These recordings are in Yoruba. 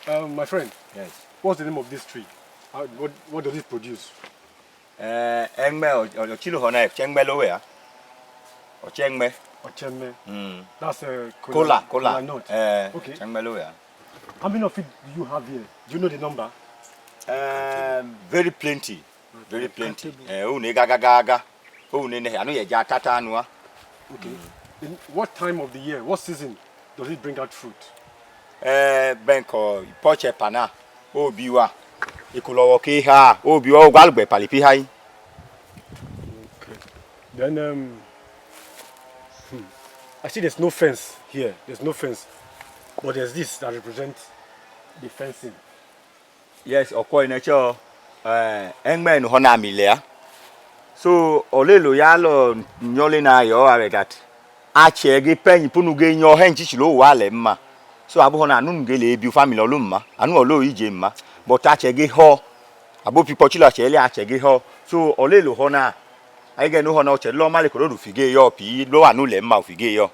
My friend. Yes. What's the name of this tree? What does it produce? Engme or chilo hona chengme lowe ya. Or chengme. Ocheme. That's a Cola nut. Okay. Chengme lowe ya. How many of it do you have here? Do you know the number? Very plenty. Very plenty. Une gaga. Une ne anu ye ja tata anua. Okay. In what time of the year? What season does it bring out fruit? Benko poche pana. Obiwa. Ikulowo ke ha. Obiwa ogwalgbe palipi hai. Okay. Then I see there's no fence here. There's no fence. But there's this that represents the fencing. Yes, okwo inacho engme no hona milea. So olelo ya lo nyole na yo are that. Achege penyi punu ge nyo henchi chilo wale mma. So abu hona anu ngele bi family olumma. Anu olo ije mma. But achege ho. Abu pipo chilo chele achege ho. So olelo hona aige no hona oche lo male ko do fige yo pi lo anu le mma fige yo.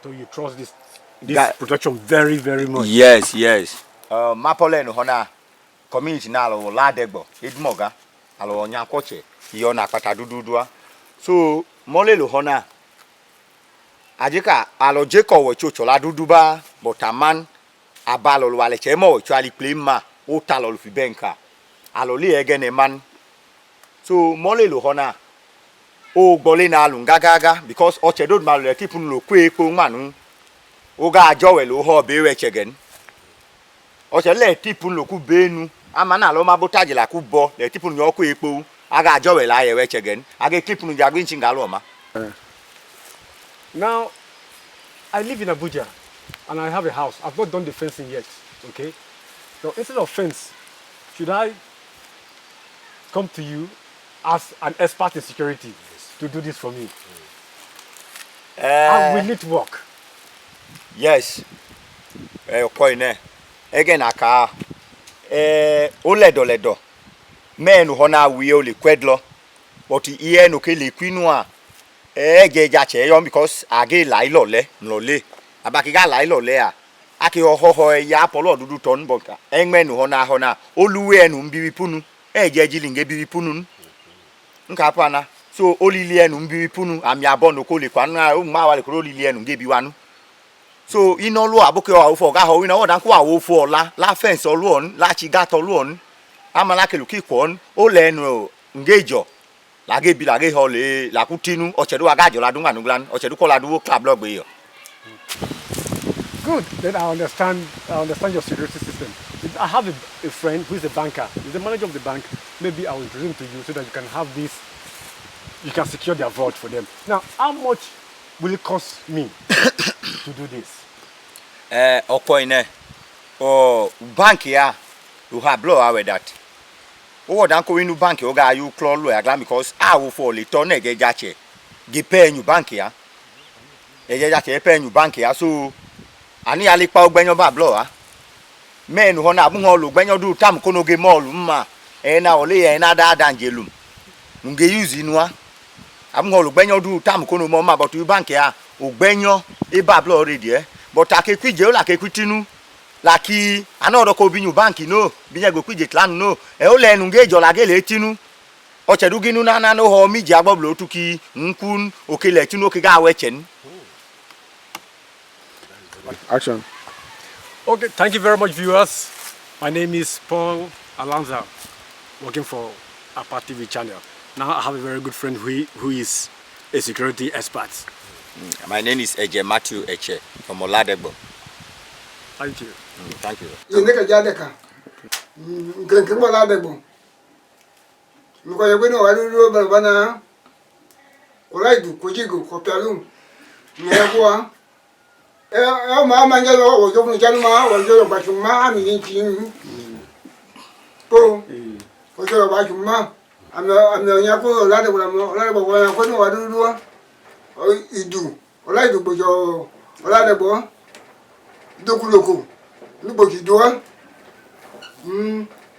So you trust this protection very, very much. Yes. Mapole no hona community na lo ladegbo edmoga alo nya koche iyo na akpata dududua. So mole lo hona ajika alo jeko we chocho la duduba but aman abalo lo wale chemo we chali plema o talo lo fi benka alo li egene man. So mole lo hona o gbole na alu ngagaga because ochedo malu le tipun lo kwe ekpo manu o ga ajowe lo ho be we chegen oche le tipun lo ku benu amana lo mabotaje la ku bo le tipun yo kwe ekpo aga ajowe la ye we chegen aga tipun jagwe nchingalo ma. Now I live in Abuja and I have a house. I've not done the fencing yet. Okay? So instead of fence, should I come to you as an expert in security to do this for me? How will it work? Yes. Koine. Again aka oledo. Men hona wi ole kwedlo. But iye no ke le kwinu a jeja che yo because age lailo le nlole. Abaki ga lailo le a. Aki ho ya polo dudu ton bonka. Engme no hona oluwe enu mbiri punu. Jeji linge biri punu. Nka pana. So olili enu mbiri punu ami abono ko le kwanu a o ma wale ko olili enu nge biwanu. So ino lo aboke wa ofo ga ho ina wo dan ko awo fo la fence olu on la chi gato lu on amala ke lu ki kwon o le enu ngejo la ge bi la ge ho le la kutinu ochedu aga jo la dun anu glan ochedu ko la duwo club log be yo. Good. Then I understand your security system. I have a friend who is a banker. He's the manager of the bank. Maybe I will introduce him to you so that you can have this. You can secure their vault for them. Now, how much will it cost me to do this? Okoine. Bank ya you have blow away that. O dan ko inu bank o ga you close lo ya because wo for le ton ege jache. Ge pay you bank ya. Ege jache pay you bank ya so ani ali pa ogbenyo ba blow a. Men ho na abu ho lo gbenyo du tam ko no ge mall mma na ole ye na da dangelum. Nge use inu a. Abu ho lo gbenyo du tam ko no mo ma but you bank ya ogbenyo e ba blow already but akekwije o la kekwitinu laki anodo ko binyu banki no binya go kwije clan no o le enu ngejo la gele tinu o chedu ginu na no ho mi ji agboblo tuki nkun okele tinu oke ga wechen. Action. Okay, thank you very much, viewers. My name is Paul Alanza, working for APA TV channel. Now I have a very good friend who is a security expert. My name is Eje Matthew Eche from Oladegbo. Thank you. Thank you. Yendeka jadeka. Nke Oladegbo. Mko yegweno walu bana. Olaidu kojigo kopialu. Nyegwa. Ma nyalo o jofu janma o jolo bachuma ami ntin. Po. O jolo bachuma. Ame nyako Oladegbo wana ko no walu idu olaidu bojo Oladegbo dokuloko nuboki doa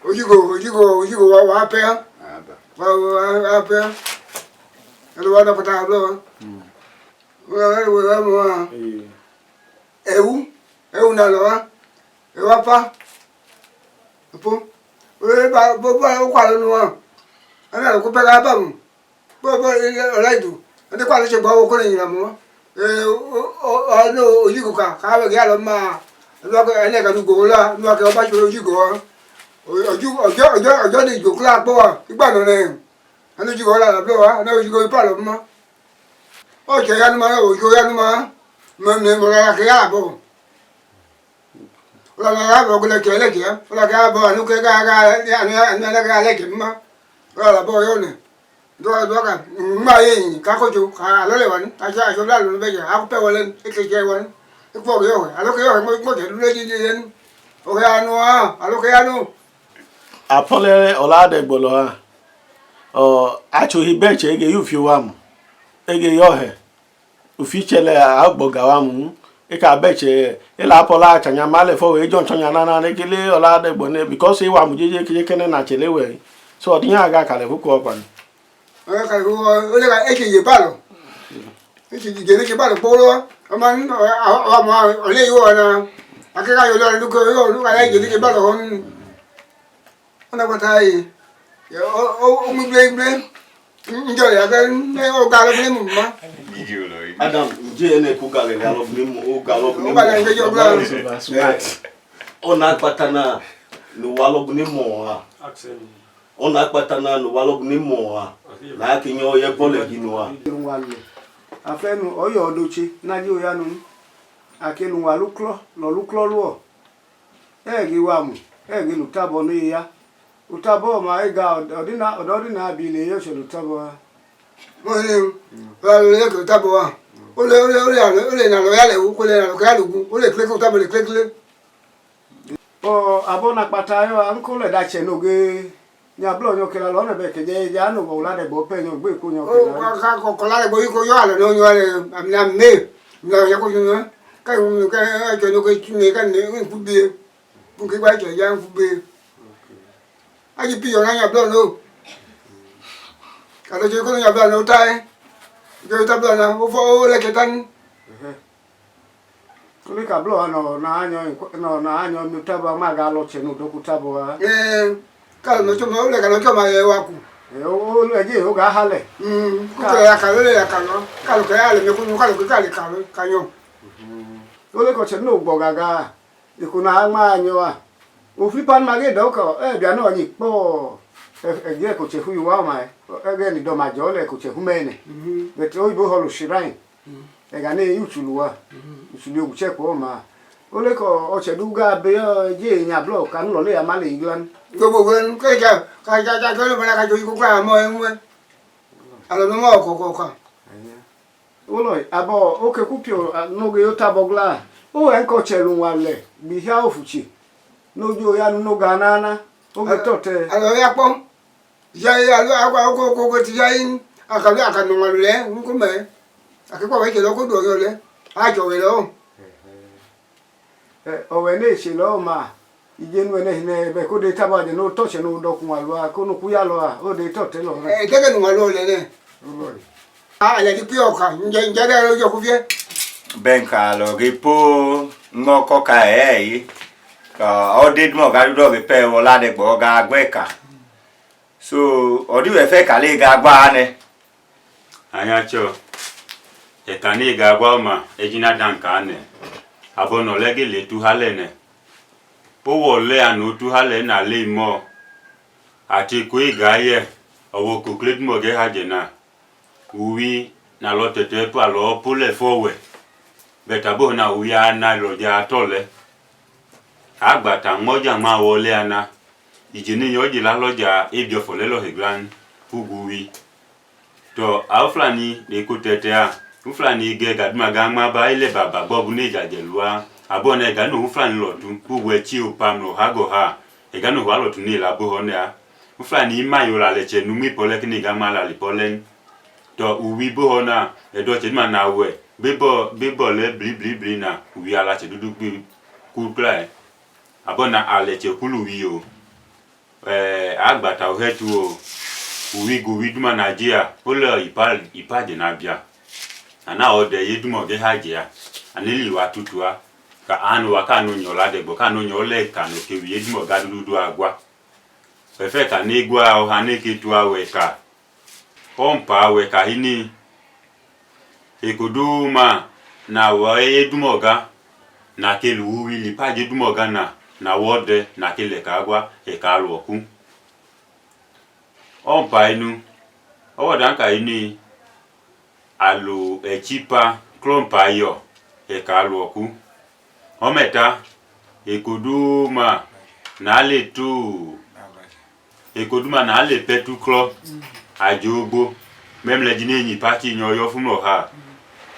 ojigo wa pe wa pe elo wana pata blo ewu na lo wa po we ba bo kwa lo no ana ko pe ga ba mu bo olaidu ande kwa lo se gbo ko ni la mo no ojigo ka ba ga lo ma lo ko ene ka du go la lo ka ba ju ojigo ojo ni jo kla po wa igba no ne anu jigo la la po wa na ojigo pa lo mo o je ya nu ma o jo ya nu ma me mo la ka ya bo la la bo le ke la ka bo anu ke ga anu la ga le ke ma la bo yo ne do ka ma ye ka ko ju ka lo le wan a ja jo la lu be ja a pe wolen e ke je wan e po yo a lo ke yo mo je lu le ji yen o ke anu a lo ke anu apole olade gbolo ha achohi beche ege yufi wam ege yohe ufichele agboga wam eka beche ila apola achanya male fo we jon chonya na nekele olade gbone because e wam jeje kene na chelewe so odinya aga kale ku ko pan ka ko o le ka eje ye balo eje je le ke balo polo o ma o le yo na akeka yo lo lu ka eje le ke balo hon ona ko tai o mu ble njo ya ga ne o ga lo mu ma adam je ne ku ga le lo mu o ga lo mu o ba le jo bla ona patana no walo bu ni mo ha ona patana no walo bu ni mo ha la kinyo ye bole ginu ha afenu oyo odochi na ji oya nu akenu wa luklo lo egi wamu egi lutabo no ya utabo ma ega odina bile yo shelu tabo mo ni ba le ko tabo wa o le na lo ya le ko le na lo ka lu o le kle ko tabo le kle o abona pata yo anko le da che no ge nya blo nyo kela lo na be ke je ja no go la de bo pe nyo gbe ko nyo o ka ko la le bo ko yo ala no yo le amna me na ya ko yo ka yo ka jo no ko ni ka ne ku bi ku ke ba jo ya ku bi aji pi yo na ya blo no ka lo je ko ya blo no tai jo ta blo na o fo le ke tan kuli ka blo no na anyo mi tabo ma ga lo che no do ku tabo ha ka no cho mo le ka no cho ma ye wa ku o le je o ga hale ku ke ya ka lo le ya ka no ka lo ke ya le me ku ka lo ke ka le ka yo o le ko che no gbo gaga ikuna ma anyo a o fi pan ma ge do ko bia no ni po ge ko che hu wa ma ge ni do ma jo le ko che hu me ne bet o ibo holu shirai ga ne yutulu wa yutulu o che ko ma o le ko o che du ga be je nya blo kan lo le ma le iglan go bo wen ka ko le ba ka jo ku ka mo en we ala no mo ko ka Olo abo oke kupio no ge yota bogla o en ko chelu wale bi ha ofuchi no jo ya no ganana o ge tote ala ya pon ya ala ko ti ya yin aka no wale nko me akiko we ke lo ko do yo le a jo we lo o we ne se lo ma ijenu ene ne be ko de taba de no toche no do kun alwa ko no ku ya lo a o de tote lo te ke no wale le ne olo ala di pio ka nje de yo ku vie benka lo ripo ngoko ka ka odid mo ga do be pe wola de gbo ga gweka so odi we fe ka le ga gba ne anya cho etani ga gwa ma ejina danka ne abono lege le tu halene o wole anu tu hale na le mo ati ko iga ye owo ko klet mo ge hajena uwi na lo tete pa lo pule fowe betabo na uwi ana lo ja tole agbata moja ma wole ana ijini yo jila loja ebio fole lo hegran uguwi to aflani de ko tete a uflani ge gaduma gama ba ile baba bobu ne jajelua abone ga no uflani lo tu uwe chi upam no hago ha e ga no walo tu ni la bo honia uflani mayo la leche numi pole kini gama la lipolen to uwi bo hona e do chema na we bebo le bli na uwi ala che dudu bi kukla abona ale che kulu wi o agbata o hetu o uwi go wi duma Nigeria ole ipa de na bia ana ode ye duma ge hajia aneli wa tutua ka anu wa ka no nyola de bo ka no nyole ka no ke wi edimo ga dudu agwa pefe ka ne gwa o ha ne ke tu awe ka pompa awe ka hini ekuduma na wa edumo ga na ke lu wi li pa je edumo ga na wode na ke le ka agwa e ka lu oku ompa inu o dan ka ini alu echipa klompa yo e ka lu oku ometa ekuduma na le tu ekuduma na le petu klo ajogbo même le dîner ni parti nyoyo fumo ha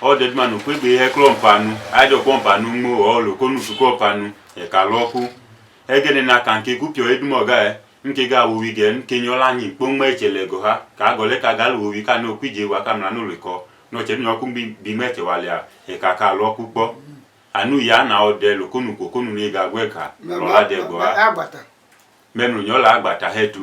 o de ma no kwebe he klompa nu ajo klompa nu mo o lo konu su klompa nu e ka loku egene na kan ke kupio edumo ga e nke ga wo wigen ke nyola ni pongme echelego ha ka gole ka gal wo wi ka no kwije wa ka na no leko no che no ku bi mete wale a e ka loku po anu ya na o de lo konu ko konu ni ga gwe ka lo la de go ha agbata menu nyola agbata hetu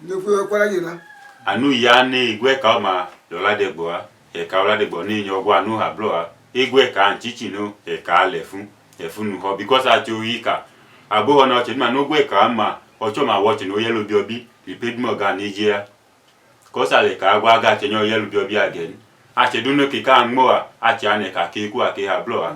ne fu ko la yina anu ya ni igwe ka ma lo la de go ha e ka la de go ni nyo gwa anu ha blo ha igwe ka nchichi no e ka lefu efunu ho because a cho yi ka abo no che ma no gwe ka ma ocho ma watch no yellow biobi li pedmo ga Nigeria ko sa le ka gwa ga che nyo yellow biobi again a che duno ki ka nmo a che ane ka ke ku a ke ha blo ha